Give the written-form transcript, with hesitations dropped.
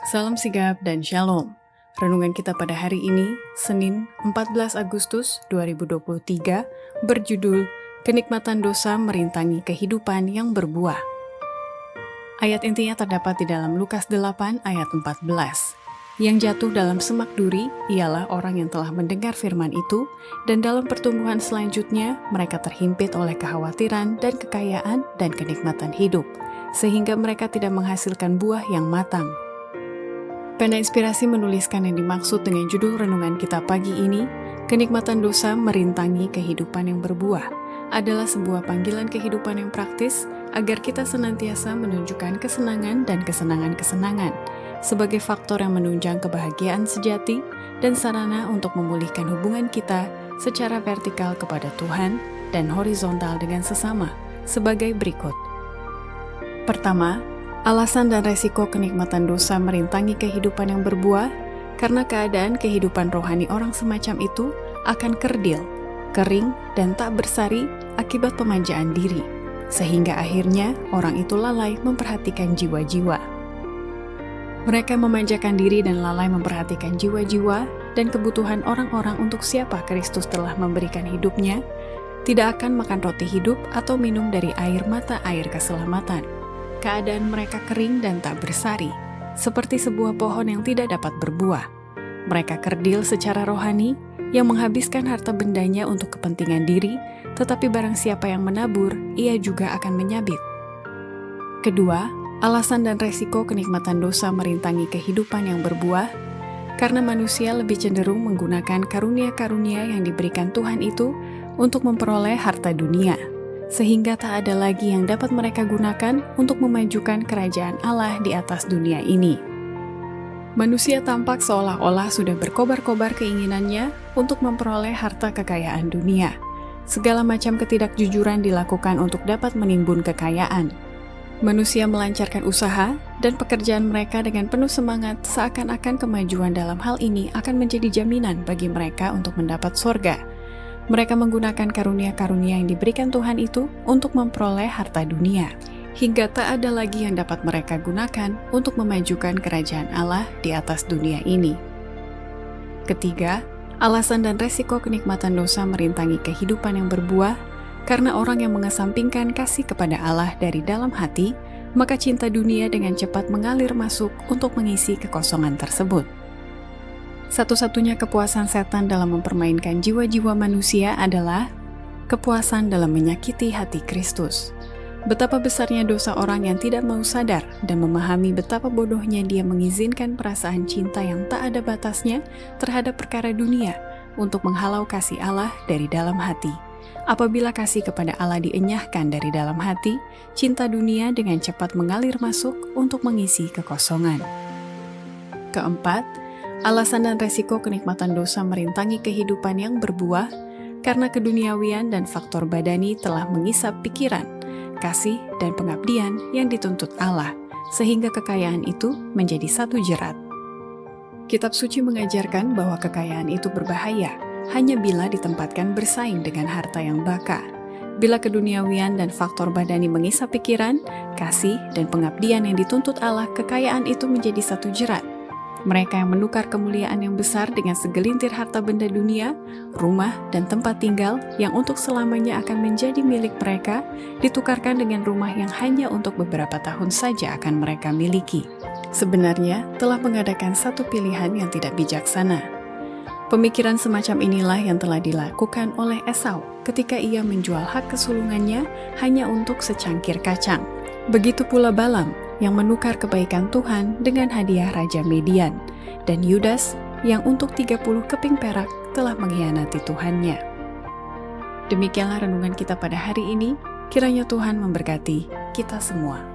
Salam sigap dan shalom. Renungan kita pada hari ini, Senin 14 Agustus 2023, berjudul Kenikmatan Dosa Merintangi Kehidupan yang Berbuah. Ayat intinya terdapat di dalam Lukas 8 ayat 14. Yang jatuh dalam semak duri ialah orang yang telah mendengar firman itu, dan dalam pertumbuhan selanjutnya mereka terhimpit oleh kekhawatiran dan kekayaan dan kenikmatan hidup, sehingga mereka tidak menghasilkan buah yang matang. Pena Inspirasi menuliskan yang dimaksud dengan judul renungan kita pagi ini, kenikmatan dosa merintangi kehidupan yang berbuah, adalah sebuah panggilan kehidupan yang praktis agar kita senantiasa menunjukkan kesenangan dan kesenangan-kesenangan sebagai faktor yang menunjang kebahagiaan sejati dan sarana untuk memulihkan hubungan kita secara vertikal kepada Tuhan dan horizontal dengan sesama sebagai berikut. Pertama, alasan dan resiko kenikmatan dosa merintangi kehidupan yang berbuah, karena keadaan kehidupan rohani orang semacam itu akan kerdil, kering, dan tak bersari akibat pemanjaan diri, sehingga akhirnya orang itu lalai memperhatikan jiwa-jiwa. Mereka memanjakan diri dan lalai memperhatikan jiwa-jiwa dan kebutuhan orang-orang untuk siapa Kristus telah memberikan hidupnya, tidak akan makan roti hidup atau minum dari air mata air keselamatan. Keadaan mereka kering dan tak bersari, seperti sebuah pohon yang tidak dapat berbuah. Mereka kerdil secara rohani, yang menghabiskan harta bendanya untuk kepentingan diri, tetapi barang siapa yang menabur, ia juga akan menyabit. Kedua, alasan dan resiko kenikmatan dosa merintangi kehidupan yang berbuah, karena manusia lebih cenderung menggunakan karunia-karunia yang diberikan Tuhan itu untuk memperoleh harta dunia, sehingga tak ada lagi yang dapat mereka gunakan untuk memajukan kerajaan Allah di atas dunia ini. Manusia tampak seolah-olah sudah berkobar-kobar keinginannya untuk memperoleh harta kekayaan dunia. Segala macam ketidakjujuran dilakukan untuk dapat menimbun kekayaan. Manusia melancarkan usaha dan pekerjaan mereka dengan penuh semangat, seakan-akan kemajuan dalam hal ini akan menjadi jaminan bagi mereka untuk mendapat surga. Mereka menggunakan karunia-karunia yang diberikan Tuhan itu untuk memperoleh harta dunia, hingga tak ada lagi yang dapat mereka gunakan untuk memajukan kerajaan Allah di atas dunia ini. Ketiga, alasan dan resiko kenikmatan dosa merintangi kehidupan yang berbuah, karena orang yang mengesampingkan kasih kepada Allah dari dalam hati, maka cinta dunia dengan cepat mengalir masuk untuk mengisi kekosongan tersebut. Satu-satunya kepuasan setan dalam mempermainkan jiwa-jiwa manusia adalah kepuasan dalam menyakiti hati Kristus. Betapa besarnya dosa orang yang tidak mau sadar dan memahami betapa bodohnya dia mengizinkan perasaan cinta yang tak ada batasnya terhadap perkara dunia untuk menghalau kasih Allah dari dalam hati. Apabila kasih kepada Allah dienyahkan dari dalam hati, cinta dunia dengan cepat mengalir masuk untuk mengisi kekosongan. Keempat, alasan dan resiko kenikmatan dosa merintangi kehidupan yang berbuah, karena keduniawian dan faktor badani telah mengisap pikiran, kasih, dan pengabdian yang dituntut Allah, sehingga kekayaan itu menjadi satu jerat. Kitab suci mengajarkan bahwa kekayaan itu berbahaya, hanya bila ditempatkan bersaing dengan harta yang baka. Bila keduniawian dan faktor badani mengisap pikiran, kasih, dan pengabdian yang dituntut Allah, kekayaan itu menjadi satu jerat. Mereka yang menukar kemuliaan yang besar dengan segelintir harta benda dunia, rumah, dan tempat tinggal yang untuk selamanya akan menjadi milik mereka, ditukarkan dengan rumah yang hanya untuk beberapa tahun saja akan mereka miliki. Sebenarnya telah mengadakan satu pilihan yang tidak bijaksana. Pemikiran semacam inilah yang telah dilakukan oleh Esau ketika ia menjual hak kesulungannya hanya untuk secangkir kacang. Begitu pula Balaam yang menukar kebaikan Tuhan dengan hadiah Raja Median, dan Yudas yang untuk 30 keping perak telah mengkhianati Tuhannya. Demikianlah renungan kita pada hari ini, kiranya Tuhan memberkati kita semua.